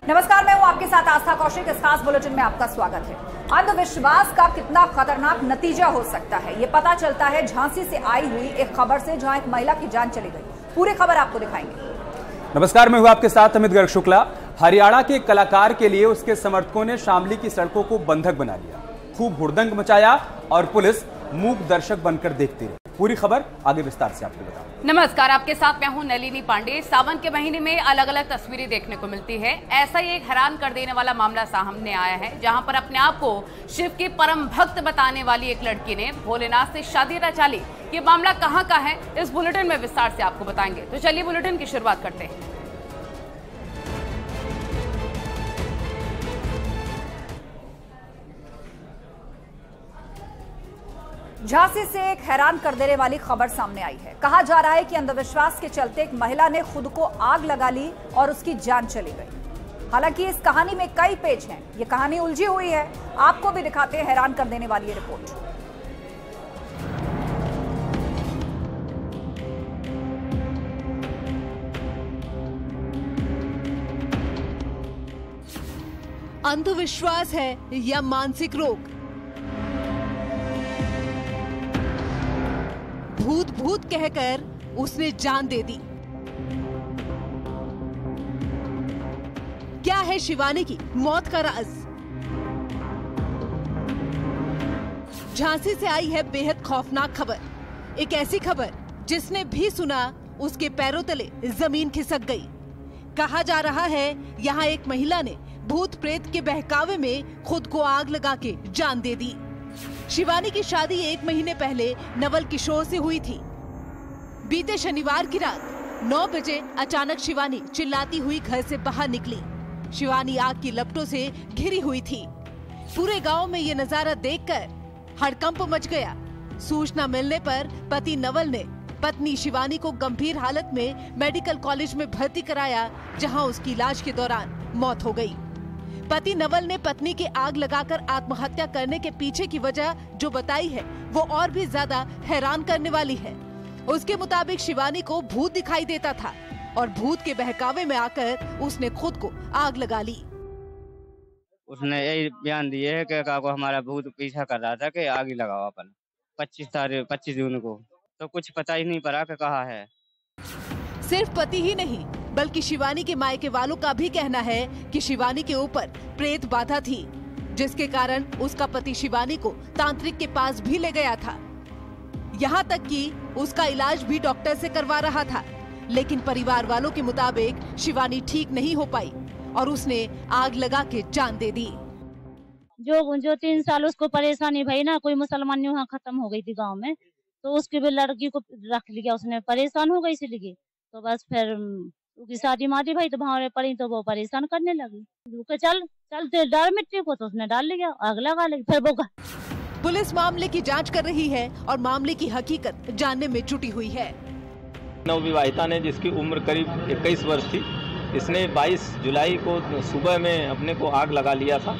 नमस्कार, मैं हूं आपके साथ आस्था कौशिक। इस खास बुलेटिन में आपका स्वागत है। अंधविश्वास का कितना खतरनाक नतीजा हो सकता है, ये पता चलता है झांसी से आई हुई एक खबर से, जहां एक महिला की जान चली गई। पूरी खबर आपको दिखाएंगे। नमस्कार, मैं हूं आपके साथ अमित गर्ग शुक्ला। हरियाणा के कलाकार के लिए उसके समर्थकों ने शामली की सड़कों को बंधक बना लिया, खूब हुड़दंग मचाया और पुलिस मूक दर्शक बनकर देखती रही। पूरी खबर आगे विस्तार से आपको बताऊं। नमस्कार, आपके साथ मैं हूं नलिनी पांडे। सावन के महीने में अलग अलग तस्वीरें देखने को मिलती है। ऐसा ही एक हैरान कर देने वाला मामला सामने आया है, जहां पर अपने आप को शिव की परम भक्त बताने वाली एक लड़की ने भोलेनाथ से शादी रचा ली। ये मामला कहां का है, इस बुलेटिन में विस्तार से आपको बताएंगे। तो चलिए बुलेटिन की शुरुआत करते हैं। झांसी से एक हैरान कर देने वाली खबर सामने आई है। कहा जा रहा है कि अंधविश्वास के चलते एक महिला ने खुद को आग लगा ली और उसकी जान चली गई। हालांकि इस कहानी में कई पेच हैं, ये कहानी उलझी हुई है। आपको भी दिखाते हैं हैरान कर देने वाली ये रिपोर्ट। अंधविश्वास है या मानसिक रोग? भूत भूत कहकर उसने जान दे दी। क्या है शिवानी की मौत का राज? झांसी से आई है बेहद खौफनाक खबर। एक ऐसी खबर जिसने भी सुना उसके पैरों तले जमीन खिसक गई। कहा जा रहा है यहाँ एक महिला ने भूत प्रेत के बहकावे में खुद को आग लगा के जान दे दी। शिवानी की शादी 1 महीने पहले नवल किशोर से हुई थी। बीते शनिवार की रात 9 बजे अचानक शिवानी चिल्लाती हुई घर से बाहर निकली। शिवानी आग की लपटों से घिरी हुई थी। पूरे गांव में ये नजारा देखकर हड़कंप मच गया। सूचना मिलने पर पति नवल ने पत्नी शिवानी को गंभीर हालत में मेडिकल कॉलेज में भर्ती कराया, जहां उसकी इलाज के दौरान मौत हो गई। पति नवल ने पत्नी के आग लगाकर आत्महत्या करने के पीछे की वजह जो बताई है वो और भी ज्यादा हैरान करने वाली है। उसके मुताबिक शिवानी को भूत दिखाई देता था और भूत के बहकावे में आकर उसने खुद को आग लगा ली। उसने यही बयान दिए है कि को हमारा भूत पीछा कर रहा था कि आग ही लगाओ अपन 25 जून को, तो कुछ पता ही नहीं पड़ा कि कहाँ है। सिर्फ पति ही नहीं बल्कि शिवानी के मायके वालों का भी कहना है कि शिवानी के ऊपर प्रेत बाधा थी, जिसके कारण उसका पति शिवानी को तांत्रिक के पास भी ले गया था। यहाँ तक कि उसका इलाज भी डॉक्टर से करवा रहा था, लेकिन परिवार वालों के मुताबिक शिवानी ठीक नहीं हो पाई और उसने आग लगा के जान दे दी। जो 3 साल उसको परेशानी भई ना, कोई मुसलमान वहाँ खत्म हो गई थी गांव में, तो उसकी भी लड़की को रख लिया उसने, परेशान हो गई इसलिए। तो बस फिर उसकी शादी मादी भाई तो भावरे पड़ी, तो वो परेशान करने लगी। चलते डाल मिट्टी को, तो उसने डाल लिया, आग लगा ली। फिर वो पुलिस मामले की जांच कर रही है और मामले की हकीकत जानने में जुटी हुई है। नवविवाहिता ने, जिसकी उम्र करीब 21 वर्ष थी, इसने 22 जुलाई को सुबह में अपने को आग लगा लिया था।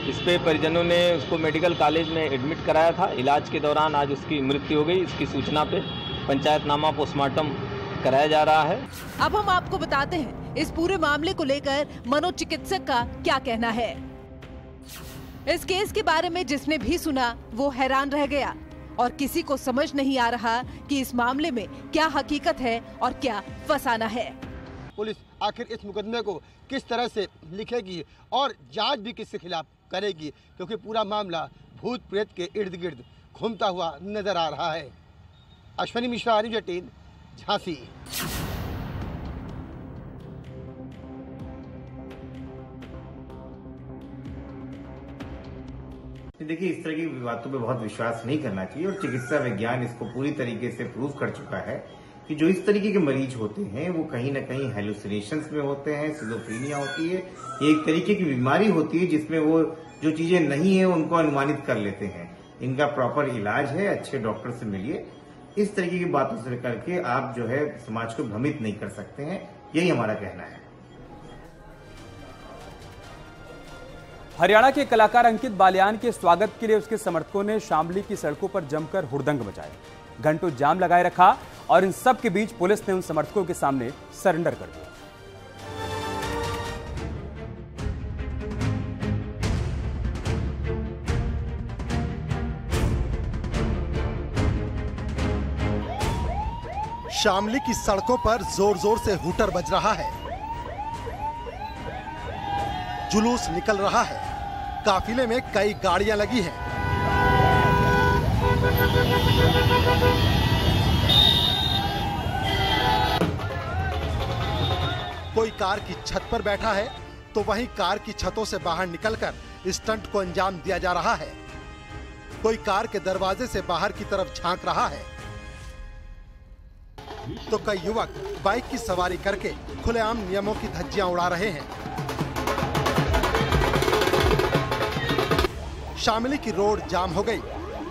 इस पे परिजनों ने उसको मेडिकल कॉलेज में एडमिट कराया था। इलाज के दौरान आज उसकी मृत्यु हो गई। इसकी सूचना पे पंचायतनामा पोस्टमार्टम कराया जा रहा है। अब हम आपको बताते हैं इस पूरे मामले को लेकर मनोचिकित्सक का क्या कहना है। इस केस के बारे में जिसने भी सुना वो हैरान रह गया और किसी को समझ नहीं आ रहा कि इस मामले में क्या हकीकत है और क्या फसाना है। पुलिस आखिर इस मुकदमे को किस तरह से लिखेगी और जांच भी किसके खिलाफ करेगी, क्योंकि पूरा मामला भूत प्रेत के इर्द गिर्द घूमता हुआ नजर आ रहा है। अश्विनी मिश्रा, जटीन, झांसी। देखिए, इस तरह की बातों पे बहुत विश्वास नहीं करना चाहिए और चिकित्सा विज्ञान इसको पूरी तरीके से प्रूव कर चुका है कि जो इस तरीके के मरीज होते हैं वो कहीं ना कहीं हेलुसिनेशंस में होते हैं, सिजोफ्रेनिया होती है। ये एक तरीके की बीमारी होती है जिसमें वो जो चीजें नहीं है उनको अनुमानित कर लेते हैं। इनका प्रॉपर इलाज है, अच्छे डॉक्टर से मिलिए। इस तरीके की बातों से करके आप जो है समाज को भ्रमित नहीं कर सकते हैं, यही हमारा कहना है। हरियाणा के कलाकार अंकित बालियान के स्वागत के लिए उसके समर्थकों ने शामली की सड़कों पर जमकर हुड़दंग मचाया। घंटों जाम लगाए रखा और इन सब के बीच पुलिस ने उन समर्थकों के सामने सरेंडर कर दिया। शामली की सड़कों पर जोर जोर से हूटर बज रहा है, जुलूस निकल रहा है, काफिले में कई गाड़ियां लगी हैं। कोई कार की छत पर बैठा है तो वहीं कार की छतों से बाहर निकलकर स्टंट को अंजाम दिया जा रहा है। कोई कार के दरवाजे से बाहर की तरफ झांक रहा है तो कई युवक बाइक की सवारी करके खुलेआम नियमों की धज्जियां उड़ा रहे हैं। शामली की रोड जाम हो गई,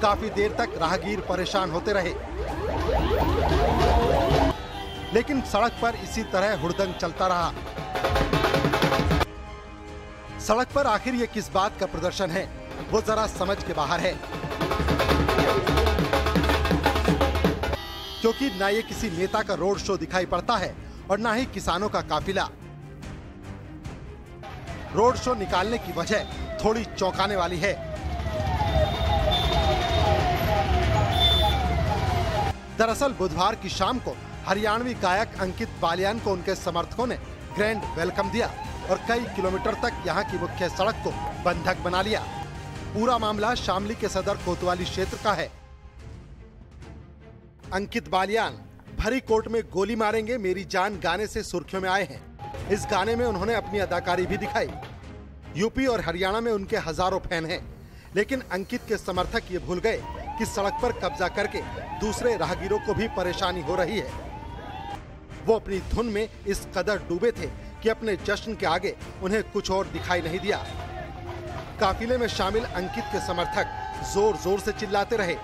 काफी देर तक राहगीर परेशान होते रहे, लेकिन सड़क पर इसी तरह हुड़दंग चलता रहा। सड़क पर आखिर ये किस बात का प्रदर्शन है, वो जरा समझ के बाहर है, क्योंकि ना ये किसी नेता का रोड शो दिखाई पड़ता है और ना ही किसानों का काफिला। रोड शो निकालने की वजह थोड़ी चौंकाने वाली है। दरअसल बुधवार की शाम को हरियाणवी गायक अंकित बालियान को उनके समर्थकों ने ग्रैंड वेलकम दिया और कई किलोमीटर तक यहाँ की मुख्य सड़क को बंधक बना लिया। पूरा मामला शामली के सदर कोतवाली क्षेत्र का है। अंकित बालियान भरी कोर्ट में गोली मारेंगे मेरी जान गाने से सुर्खियों में आए हैं। इस गाने में उन्होंने अपनी अदाकारी भी दिखाई। यूपी और हरियाणा में उनके हजारों फैन हैं, लेकिन अंकित के समर्थक ये भूल गए कि सड़क पर कब्जा करके दूसरे राहगीरों को भी परेशानी हो रही है। वो अपनी धुन में इस कदर डूबे थे कि अपने जश्न के आगे उन्हें कुछ और दिखाई नहीं दिया। काफिले में शामिल अंकित के समर्थक जोर जोर से चिल्लाते रहे,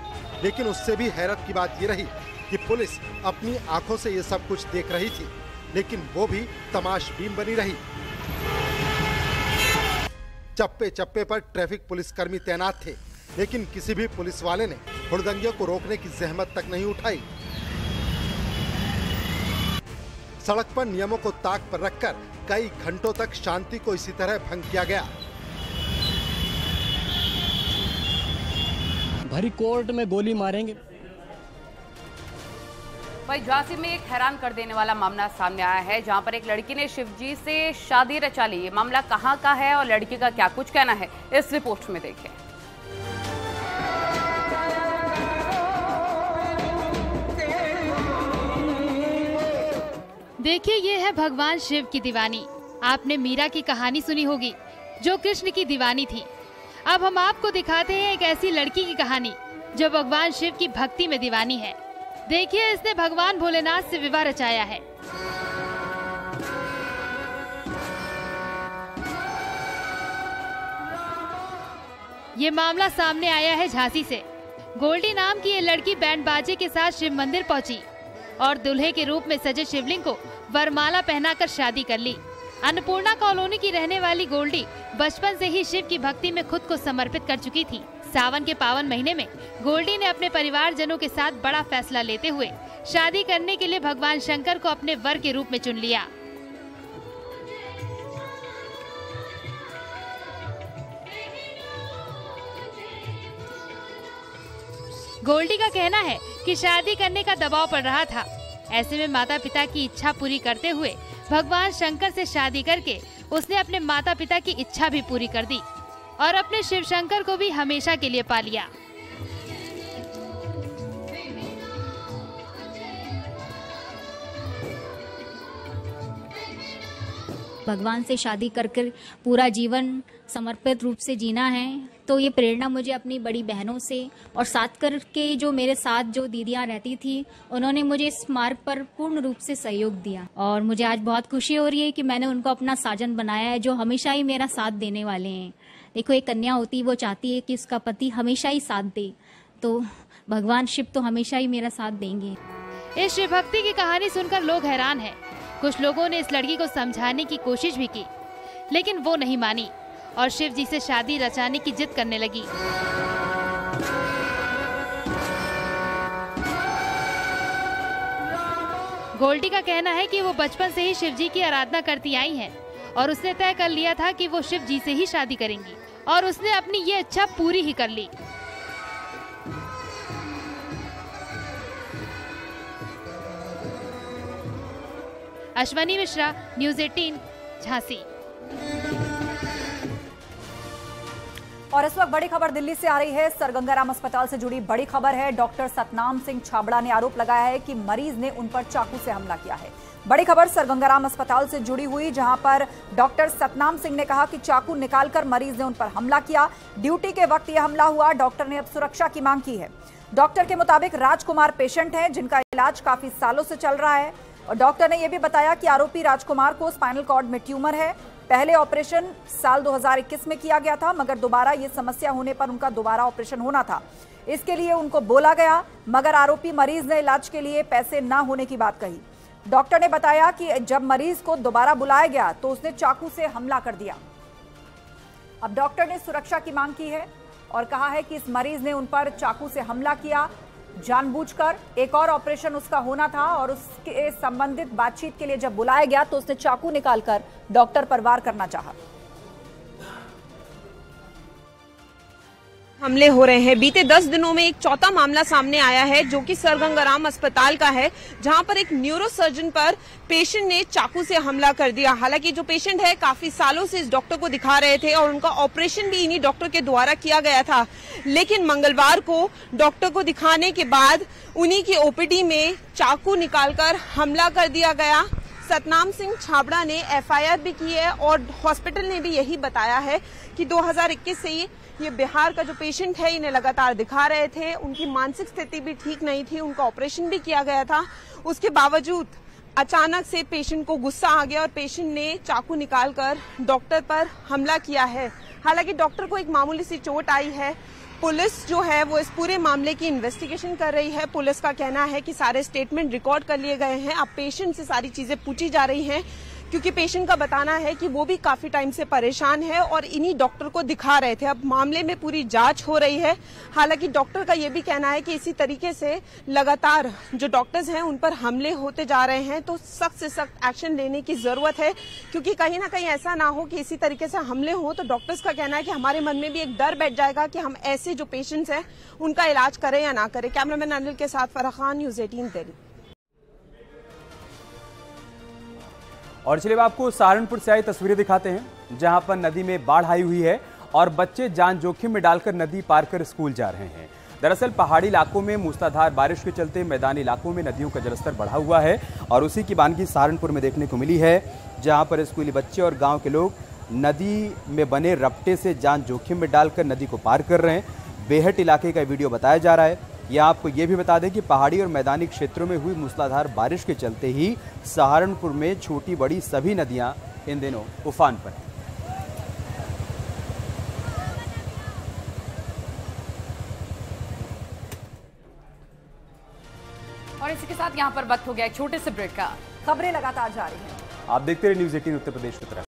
लेकिन उससे भी हैरत की बात ये रही कि पुलिस अपनी आंखों से ये सब कुछ देख रही थी, लेकिन वो भी तमाशबीन बनी रही। चप्पे चप्पे पर ट्रैफिक पुलिसकर्मी तैनात थे, लेकिन किसी भी पुलिस वाले ने हुड़दंगियों को रोकने की जहमत तक नहीं उठाई। सड़क पर नियमों को ताक पर रखकर कई घंटों तक शांति को इसी तरह भंग किया गया। भरी कोर्ट में गोली मारेंगे। वहीं झांसी में एक हैरान कर देने वाला मामला सामने आया है, जहां पर एक लड़की ने शिवजी से शादी रचा ली। ये मामला कहां का है और लड़की का क्या कुछ कहना है, इस रिपोर्ट में देखें। देखिए, ये है भगवान शिव की दीवानी। आपने मीरा की कहानी सुनी होगी, जो कृष्ण की दीवानी थी। अब हम आपको दिखाते हैं एक ऐसी लड़की की कहानी जो भगवान शिव की भक्ति में दीवानी है। देखिए, इसने भगवान भोलेनाथ से विवाह रचाया है। ये मामला सामने आया है झांसी से। गोल्डी नाम की ये लड़की बैंड बाजे के साथ शिव मंदिर पहुंची और दूल्हे के रूप में सजे शिवलिंग को वरमाला पहनाकर शादी कर ली। अन्नपूर्णा कॉलोनी की रहने वाली गोल्डी बचपन से ही शिव की भक्ति में खुद को समर्पित कर चुकी थी। सावन के पावन महीने में गोल्डी ने अपने परिवारजनों के साथ बड़ा फैसला लेते हुए शादी करने के लिए भगवान शंकर को अपने वर के रूप में चुन लिया। गोल्डी का कहना है कि शादी करने का दबाव पड़ रहा था। ऐसे में माता पिता की इच्छा पूरी करते हुए भगवान शंकर से शादी करके उसने अपने माता पिता की इच्छा भी पूरी कर दी और अपने शिव शंकर को भी हमेशा के लिए पा लिया। भगवान से शादी कर पूरा जीवन समर्पित रूप से जीना है, तो ये प्रेरणा मुझे अपनी बड़ी बहनों से और साथ करके जो मेरे साथ जो दीदियां रहती थी, उन्होंने मुझे इस मार्ग पर पूर्ण रूप से सहयोग दिया। और मुझे आज बहुत खुशी हो रही है कि मैंने उनको अपना साजन बनाया है, जो हमेशा ही मेरा साथ देने वाले हैं। देखो, एक कन्या होती, वो चाहती है कि उसका पति हमेशा ही साथ दे, तो भगवान शिव तो हमेशा ही मेरा साथ देंगे। इस शिव भक्ति की कहानी सुनकर लोग हैरान हैं। कुछ लोगों ने इस लड़की को समझाने की कोशिश भी की, लेकिन वो नहीं मानी और शिव जी से शादी रचाने की जिद करने लगी। गोल्डी का कहना है कि वो बचपन से ही शिव जी की आराधना करती आई हैं और उसने तय कर लिया था कि वो शिव जी से ही शादी करेंगी और उसने अपनी ये इच्छा पूरी ही कर ली। अश्वनी मिश्रा, न्यूज़ 18, झांसी। और इस वक्त बड़ी खबर दिल्ली से आ रही है। सर गंगाराम अस्पताल से जुड़ी बड़ी खबर है। डॉक्टर सतनाम सिंह छाबड़ा ने आरोप लगाया है कि मरीज ने उन पर चाकू से हमला किया है। बड़ी खबर सर गंगाराम अस्पताल से जुड़ी हुई, जहां पर डॉक्टर सतनाम सिंह ने कहा कि चाकू निकालकर मरीज ने उन पर हमला किया। ड्यूटी के वक्त यह हमला हुआ। डॉक्टर ने अब सुरक्षा की मांग की है। डॉक्टर के मुताबिक राजकुमार पेशेंट हैं जिनका इलाज काफी सालों से चल रहा है। और डॉक्टर ने यह भी बताया कि आरोपी राजकुमार को स्पाइनल कॉर्ड में ट्यूमर है। पहले ऑपरेशन साल 2021 में किया गया था, मगर दोबारा ये समस्या होने पर उनका दोबारा ऑपरेशन होना था। इसके लिए उनको बोला गया, मगर आरोपी मरीज ने इलाज के लिए पैसे ना होने की बात कही। डॉक्टर ने बताया कि जब मरीज को दोबारा बुलाया गया तो उसने चाकू से हमला कर दिया। अब डॉक्टर ने सुरक्षा की मांग की है और कहा है कि इस मरीज ने उन पर चाकू से हमला किया जानबूझकर। एक और ऑपरेशन उसका होना था और उसके संबंधित बातचीत के लिए जब बुलाया गया तो उसने चाकू निकालकर डॉक्टर पर वार करना चाहा। हमले हो रहे हैं। बीते 10 दिनों में एक चौथा मामला सामने आया है जो कि सर गंगाराम अस्पताल का है, जहां पर एक न्यूरोसर्जन पर पेशेंट ने चाकू से हमला कर दिया। हालांकि जो पेशेंट है काफी सालों से इस डॉक्टर को दिखा रहे थे और उनका ऑपरेशन भी इन्हीं डॉक्टर के द्वारा किया गया था, लेकिन मंगलवार को डॉक्टर को दिखाने के बाद उन्हीं की ओपीडी में चाकू निकालकर हमला कर दिया गया। सतनाम सिंह छाबड़ा ने एफआईआर भी की है और हॉस्पिटल ने भी यही बताया है कि 2021 से ये बिहार का जो पेशेंट है इन्हें लगातार दिखा रहे थे। उनकी मानसिक स्थिति भी ठीक नहीं थी, उनका ऑपरेशन भी किया गया था। उसके बावजूद अचानक से पेशेंट को गुस्सा आ गया और पेशेंट ने चाकू निकालकर डॉक्टर पर हमला किया है। हालांकि डॉक्टर को एक मामूली सी चोट आई है। पुलिस जो है वो इस पूरे मामले की इन्वेस्टिगेशन कर रही है। पुलिस का कहना है कि सारे स्टेटमेंट रिकॉर्ड कर लिए गए हैं। अब पेशेंट से सारी चीजें पूछी जा रही हैं, क्योंकि पेशेंट का बताना है कि वो भी काफी टाइम से परेशान है और इन्हीं डॉक्टर को दिखा रहे थे। अब मामले में पूरी जांच हो रही है। हालांकि डॉक्टर का ये भी कहना है कि इसी तरीके से लगातार जो डॉक्टर्स हैं उन पर हमले होते जा रहे हैं, तो सख्त से सख्त एक्शन लेने की जरूरत है, क्योंकि कहीं ना कहीं ऐसा ना हो कि इसी तरीके से हमले हो तो डॉक्टर्स का कहना है कि हमारे मन में भी एक डर बैठ जाएगा कि हम ऐसे जो पेशेंट्स हैं उनका इलाज करें या ना करें। कैमरामैन अनिल के साथ फराह खान, न्यूज़ 18 दिल्ली। और चलिए आपको सहारनपुर से आई तस्वीरें दिखाते हैं, जहां पर नदी में बाढ़ आई हुई है और बच्चे जान जोखिम में डालकर नदी पार कर स्कूल जा रहे हैं। दरअसल पहाड़ी इलाकों में मूसलाधार बारिश के चलते मैदानी इलाकों में नदियों का जलस्तर बढ़ा हुआ है और उसी की वानगी सहारनपुर में देखने को मिली है, जहां पर स्कूली बच्चे और गाँव के लोग नदी में बने रपटे से जान जोखिम में डालकर नदी को पार कर रहे हैं। बेहट इलाके का वीडियो बताया जा रहा है। यहाँ आपको ये भी बता दें कि पहाड़ी और मैदानी क्षेत्रों में हुई मूसलाधार बारिश के चलते ही सहारनपुर में छोटी बड़ी सभी नदियां इन दिनों उफान पर हैं। और इसी के साथ यहाँ पर वक्त हो गया एक छोटे से ब्रेक का। खबरें लगातार जारी हैं। आप देखते रहिए न्यूज़ 18 उत्तर प्रदेश की तरफ।